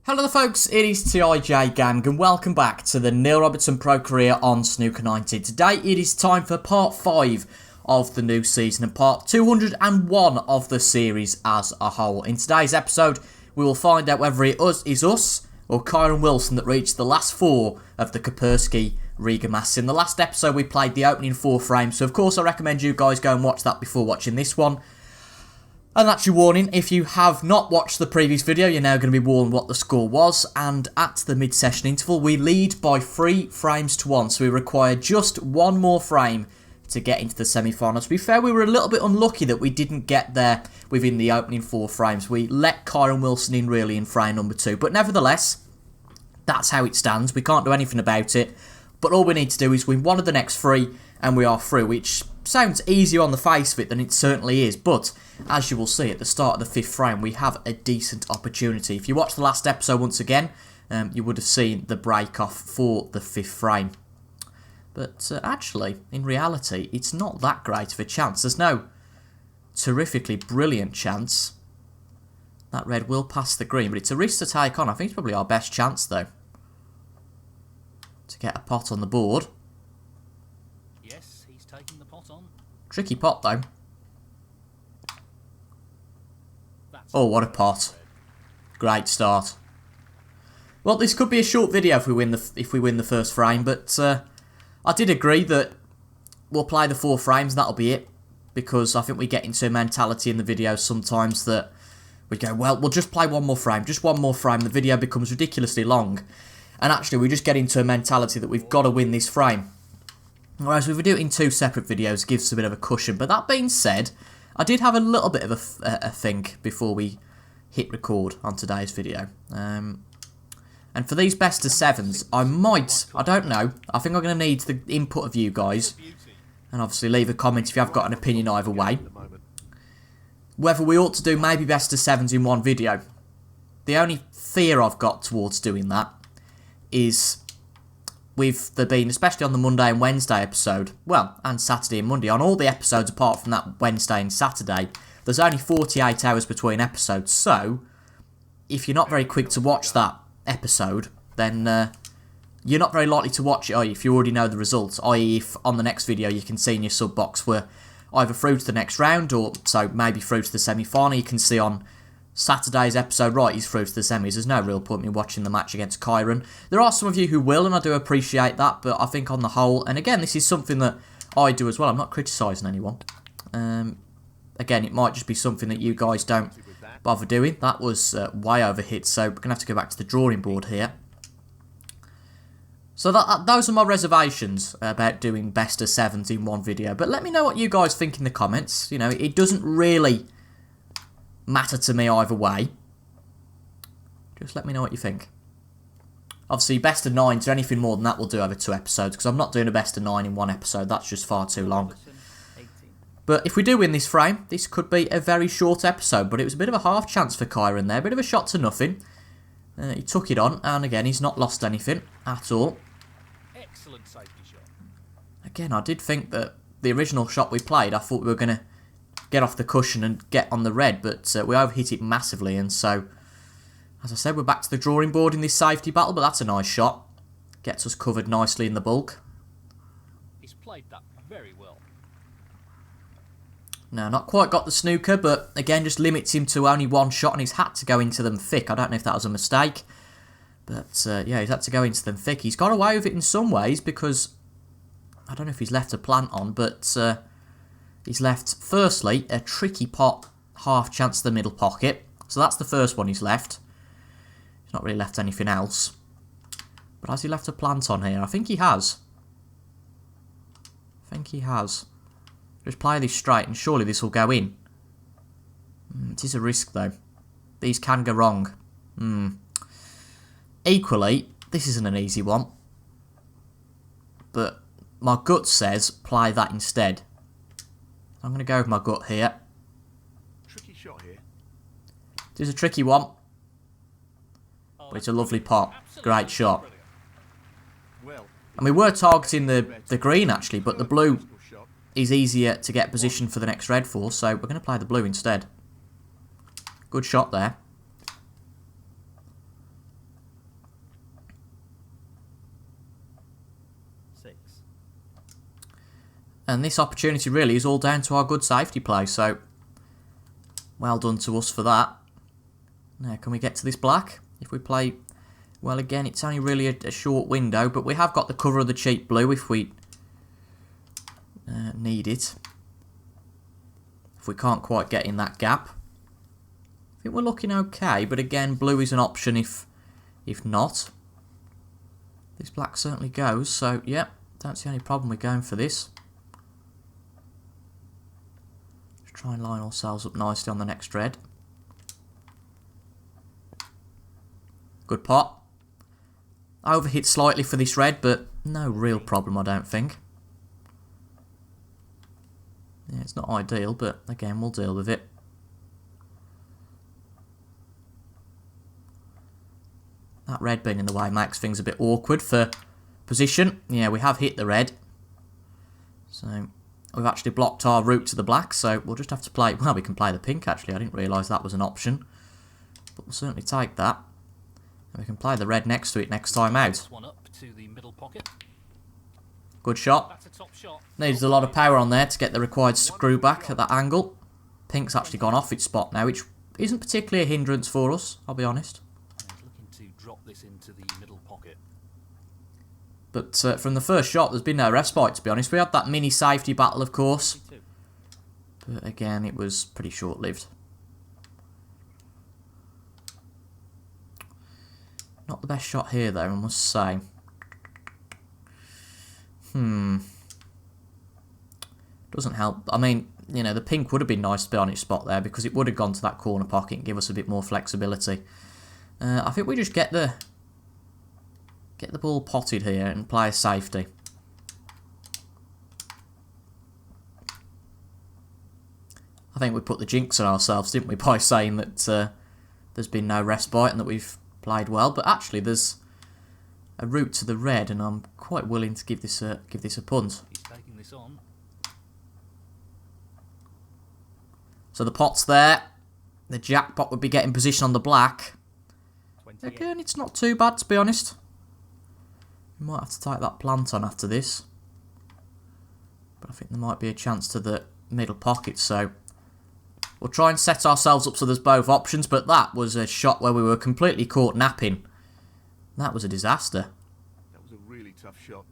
Hello folks, it is TIJ Gang and welcome back to the Neil Robertson Pro Career on Snooker 90. Today it is time for part 5 of the new season and part 201 of the series as a whole. In today's episode we will find out whether it is us or Kyron Wilson that reached the last 4 of the Kaspersky RIGA Masters. In the last episode we played the opening 4 frames, so of course I recommend you guys go and watch that before watching this one. And that's your warning, if you have not watched the previous video, you're now going to be warned what the score was. And at the mid-session interval, we lead by 3 frames to 1. So we require just 1 more frame to get into the semi-finals. To be fair, we were a little bit unlucky that we didn't get there within the opening 4 frames. We let Kyron Wilson in really in frame number 2. But nevertheless, that's how it stands. We can't do anything about it. But all we need to do is win 1 of the next 3 and we are through, which sounds easier on the face of it than it certainly is. But as you will see at the start of the 5th frame, we have a decent opportunity. If you watched the last episode once again, you would have seen the break off for the 5th frame. But actually, in reality, it's not that great of a chance. There's no terrifically brilliant chance that red will pass the green, but it's a risk to take on. I think it's probably our best chance, though, to get a pot on the board. Yes, he's taking the pot on. Tricky pot, though. Oh, what a pot. Great start. Well, this could be a short video if we win the first frame, but I did agree that we'll play the 4 frames and that'll be it, because I think we get into a mentality in the video sometimes that we go, well, we'll just play 1 more frame, just 1 more frame, the video becomes ridiculously long, and actually we just get into a mentality that we've got to win this frame. Whereas if we do it in 2 separate videos, it gives us a bit of a cushion. But that being said, I did have a little bit of a think before we hit record on today's video. And for these best of 7s, I don't know, I think I'm going to need the input of you guys. And obviously leave a comment if you have got an opinion either way. Whether we ought to do maybe best of 7s in 1 video. The only fear I've got towards doing that is, with there being, especially on the Monday and Wednesday episode, well, and Saturday and Monday, on all the episodes apart from that Wednesday and Saturday, there's only 48 hours between episodes, so if you're not very quick to watch that episode, then you're not very likely to watch it, if you already know the results, i.e. if on the next video you can see in your sub box we're either through to the next round, or so maybe through to the semi-final. You can see on Saturday's episode, right, he's through to the semis. There's no real point in me watching the match against Kyron. There are some of you who will, and I do appreciate that, but I think on the whole, and again, this is something that I do as well, I'm not criticising anyone. Again, it might just be something that you guys don't bother doing. That was way overhit, so we're going to have to go back to the drawing board here. So those are my reservations about doing best of 7s in 1 video, but let me know what you guys think in the comments. You know, it doesn't really matter to me either way. Just let me know what you think. Obviously, best of 9s or anything more than that we'll do over 2 episodes, because I'm not doing a best of 9 in 1 episode. That's just far too long. But if we do win this frame, this could be a very short episode. But it was a bit of a half chance for Kyron there. A bit of a shot to nothing. He took it on, and again, he's not lost anything at all. Excellent safety shot. Again, I did think that the original shot we played, I thought we were going to get off the cushion and get on the red, but we overhit it massively, and so, as I said, we're back to the drawing board in this safety battle, but that's a nice shot. Gets us covered nicely in the bulk. He's played that very well. Now, not quite got the snooker, but again, just limits him to only 1 shot, and he's had to go into them thick. I don't know if that was a mistake, but yeah, he's had to go into them thick. He's got away with it in some ways, because I don't know if he's left a plant on, but he's left, firstly, a tricky pot, half chance to the middle pocket. So that's the first one he's left. He's not really left anything else. But has he left a plant on here? I think he has. I think he has. Just play this straight and surely this will go in. It is a risk though. These can go wrong. Equally, this isn't an easy one. But my gut says play that instead. I'm going to go with my gut here. Tricky shot here. It is a tricky one. But it's a lovely pot. Great shot. And we were targeting the green actually, but the blue is easier to get position for the next red for, so we're going to play the blue instead. Good shot there. And this opportunity really is all down to our good safety play, so well done to us for that. Now, can we get to this black? If we play, well, again, it's only really a short window, but we have got the cover of the cheap blue if we need it. If we can't quite get in that gap. I think we're looking okay, but again, blue is an option if not. This black certainly goes, so yeah, don't see any problem with going for this. Let's try and line ourselves up nicely on the next red. Good pot. Overhit slightly for this red, but no real problem, I don't think. Yeah, it's not ideal, but again, we'll deal with it. That red being in the way makes things a bit awkward for position. Yeah, we have hit the red. So, we've actually blocked our route to the black, so we'll just have to play... Well, we can play the pink, actually. I didn't realise that was an option. But we'll certainly take that. And we can play the red next to it next time out. One up to the middle pocket. Good shot. That's a top shot. Needs a lot of power on there to get the required screw back at that angle. Pink's actually gone off its spot now, which isn't particularly a hindrance for us, I'll be honest. Looking to drop this into the middle pocket. But from the first shot, there's been no respite, to be honest. We had that mini safety battle, of course. But again, it was pretty short-lived. Not the best shot here, though, I must say. Doesn't help. I mean, you know, the pink would have been nice to be on its spot there because it would have gone to that corner pocket and give us a bit more flexibility. I think we just get the ball potted here and play a safety. I think we put the jinx on ourselves, didn't we, by saying that there's been no respite and that we've played well. But actually, there's a route to the red, and I'm quite willing to give this a punt. He's taking this on. So the pot's there. The jackpot would be getting position on the black. 28. Again, it's not too bad, to be honest. We might have to take that plant on after this. But I think there might be a chance to the middle pocket, so we'll try and set ourselves up so there's both options, but that was a shot where we were completely caught napping. That was a disaster. That was a really tough shot.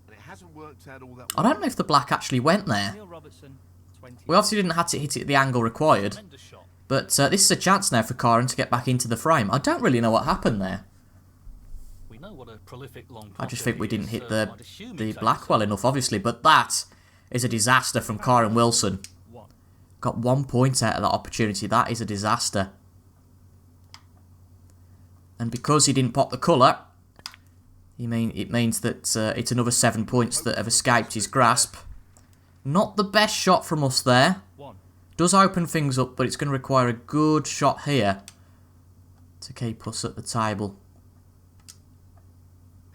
And it hasn't worked out all that I well. don't know if the black actually went there. Robertson, 20. We obviously didn't have to hit it at the angle required. Tremendous shot. But this is a chance now for Karen to get back into the frame. I don't really know what happened there. We know what a prolific long I just potter think we he didn't is, hit so I'd assume the he black takes well enough, obviously. But that is a disaster from Karen Wilson. one. Got 1 point out of that opportunity. That is a disaster. And because he didn't pop the colour, it means that it's another 7 points that have escaped his grasp. Not the best shot from us there. One. Does open things up, but it's going to require a good shot here to keep us at the table.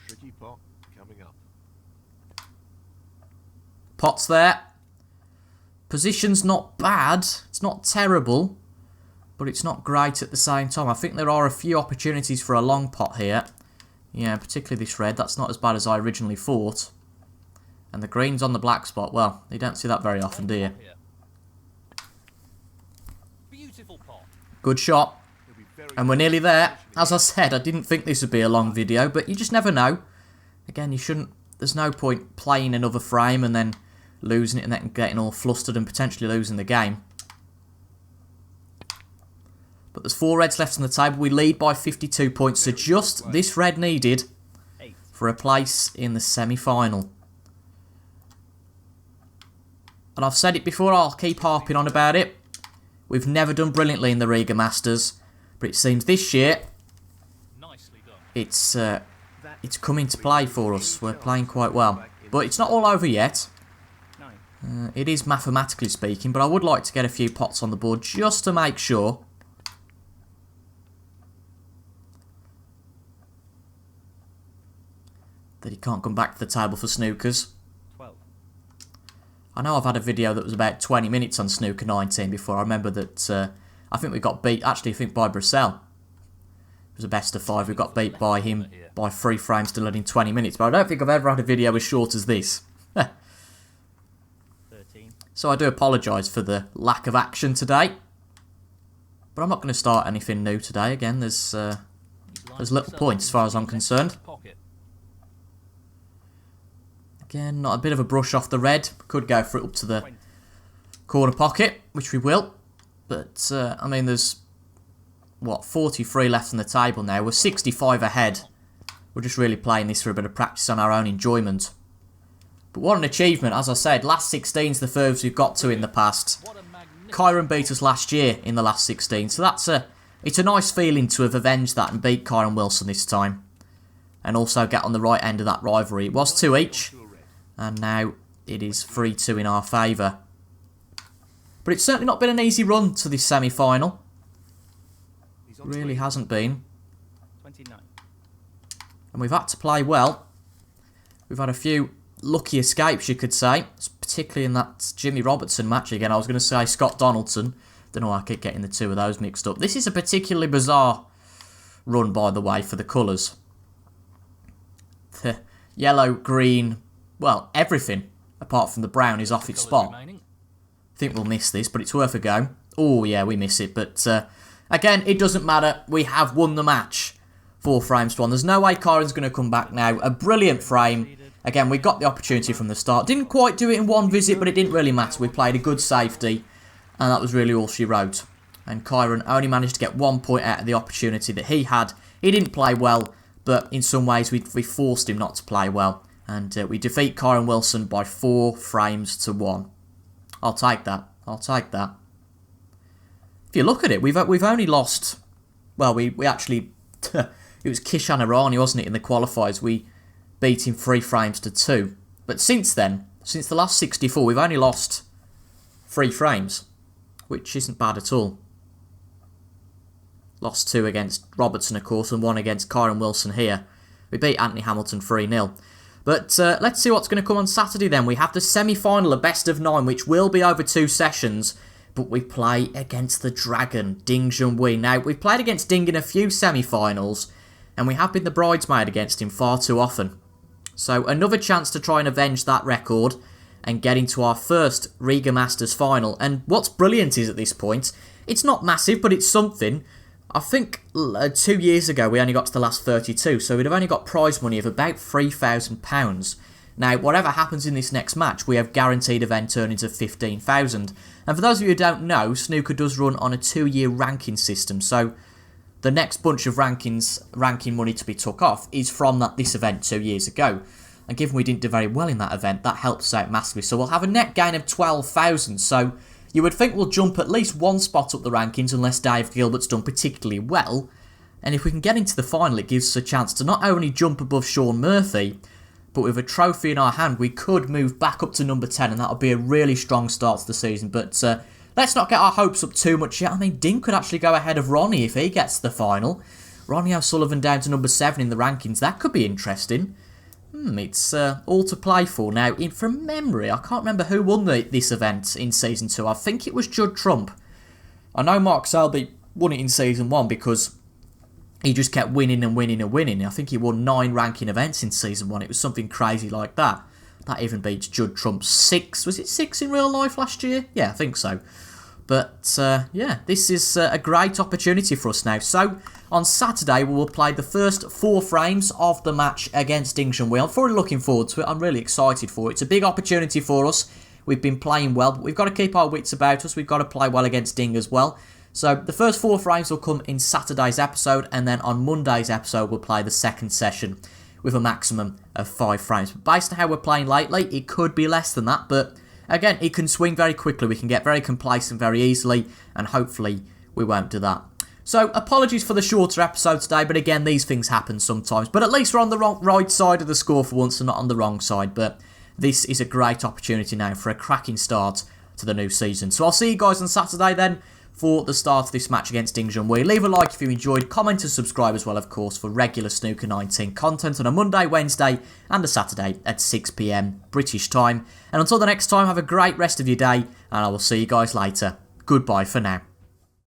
Tricky pot coming up. Pot's there. Position's not bad. It's not terrible, but it's not great at the same time. I think there are a few opportunities for a long pot here. Yeah, particularly this red. That's not as bad as I originally thought. And the green's on the black spot. Well, you don't see that very often, do you? Beautiful pot. Good shot. He'll be very And we're nearly there. As I said, I didn't think this would be a long video, but you just never know. Again, you shouldn't... There's no point playing another frame and then losing it and then getting all flustered and potentially losing the game. But there's 4 reds left on the table. We lead by 52 points, so just this red needed for a place in the semi-final. And I've said it before, I'll keep harping on about it. We've never done brilliantly in the RIGA Masters, but it seems this year Nicely done. it's come into play for us. We're playing quite well. But it's not all over yet. It is mathematically speaking, but I would like to get a few pots on the board just to make sure. That he can't come back to the table for snookers. 12. I know I've had a video that was about 20 minutes on snooker 19 before. I remember that I think we got beat, actually I think by Brissell. was a best of 5. We got beat by him by 3 frames delayed in 20 minutes. But I don't think I've ever had a video as short as this. 13. So I do apologise for the lack of action today. But I'm not going to start anything new today. Again, there's little point as far as I'm concerned. Again, not a bit of a brush off the red. Could go for it up to the corner pocket, which we will. But, I mean, there's, what, 43 left on the table now. We're 65 ahead. We're just really playing this for a bit of practice on our own enjoyment. But what an achievement. As I said, last 16's the furthest we've got to in the past. Kyron beat us last year in the last 16. So it's a nice feeling to have avenged that and beat Kyron Wilson this time. And also get on the right end of that rivalry. It was 2 each. And now it is 3-2 in our favour. But it's certainly not been an easy run to this semi-final. It really hasn't been. 29. And we've had to play well. We've had a few lucky escapes, you could say. Particularly in that Jimmy Robertson match again. I was going to say Scott Donaldson. Don't know why I keep getting the two of those mixed up. This is a particularly bizarre run, by the way, for the colours. The yellow, green, well, everything apart from the brown is off its spot. I think we'll miss this, but it's worth a go. Oh, yeah, we miss it. But, again, it doesn't matter. We have won the match. 4 frames to 1. There's no way Kyron's going to come back now. A brilliant frame. Again, we got the opportunity from the start. Didn't quite do it in one visit, but it didn't really matter. We played a good safety, and that was really all she wrote. And Kyron only managed to get 1 point out of the opportunity that he had. He didn't play well, but in some ways we forced him not to play well. And we defeat Kyron Wilson by 4 frames to 1. I'll take that. I'll take that. If you look at it, we've only lost. Well, we actually it was Kishan Irani, wasn't it? In the qualifiers, we beat him 3 frames to 2. But since then, since the last 64, we've only lost 3 frames, which isn't bad at all. Lost 2 against Robertson, of course, and 1 against Kyron Wilson here. We beat Anthony Hamilton 3-0. But let's see what's going to come on Saturday then. We have the semi-final, a best of 9, which will be over 2 sessions. But we play against the Dragon, Ding Junhui. Now, we've played against Ding in a few semi-finals, and we have been the bridesmaid against him far too often. So another chance to try and avenge that record and get into our first RIGA Masters final. And what's brilliant is at this point, it's not massive, but it's something. I think 2 years ago we only got to the last 32, so we'd have only got prize money of about £3,000. Now, whatever happens in this next match, we have guaranteed event earnings of 15,000. And for those of you who don't know, Snooker does run on a 2-year ranking system, so the next bunch of ranking money to be took off is from this event 2 years ago. And given we didn't do very well in that event, that helps us out massively. So we'll have a net gain of 12,000. So you would think we'll jump at least 1 spot up the rankings unless Dave Gilbert's done particularly well. And if we can get into the final, it gives us a chance to not only jump above Sean Murphy, but with a trophy in our hand, we could move back up to number 10, and that'll be a really strong start to the season. But let's not get our hopes up too much yet. I mean, Ding could actually go ahead of Ronnie if he gets to the final. Ronnie O'Sullivan down to number 7 in the rankings. That could be interesting. It's all to play for. Now, from memory, I can't remember who won this event in Season 2. I think it was Judd Trump. I know Mark Selby won it in Season 1 because he just kept winning and winning and winning. I think he won 9 ranking events in Season 1. It was something crazy like that. That even beats Judd Trump's 6. Was it 6 in real life last year? Yeah, I think so. But, yeah, this is a great opportunity for us now. So, on Saturday, we will play the first 4 frames of the match against Ding Junhui. I'm fully looking forward to it. I'm really excited for it. It's a big opportunity for us. We've been playing well, but we've got to keep our wits about us. We've got to play well against Ding as well. So, the first 4 frames will come in Saturday's episode, and then on Monday's episode, we'll play the second session with a maximum of 5 frames. But based on how we're playing lately, it could be less than that, but again, it can swing very quickly. We can get very complacent very easily, and hopefully we won't do that. So, apologies for the shorter episode today, but again, these things happen sometimes. But at least we're on the right side of the score for once and not on the wrong side. But this is a great opportunity now for a cracking start to the new season. So I'll see you guys on Saturday then for the start of this match against Ding Junhui. Leave a like if you enjoyed, comment and subscribe as well, of course, for regular Snooker 19 content on a Monday, Wednesday and a Saturday at 6 PM British time. And until the next time, have a great rest of your day, and I will see you guys later. Goodbye for now.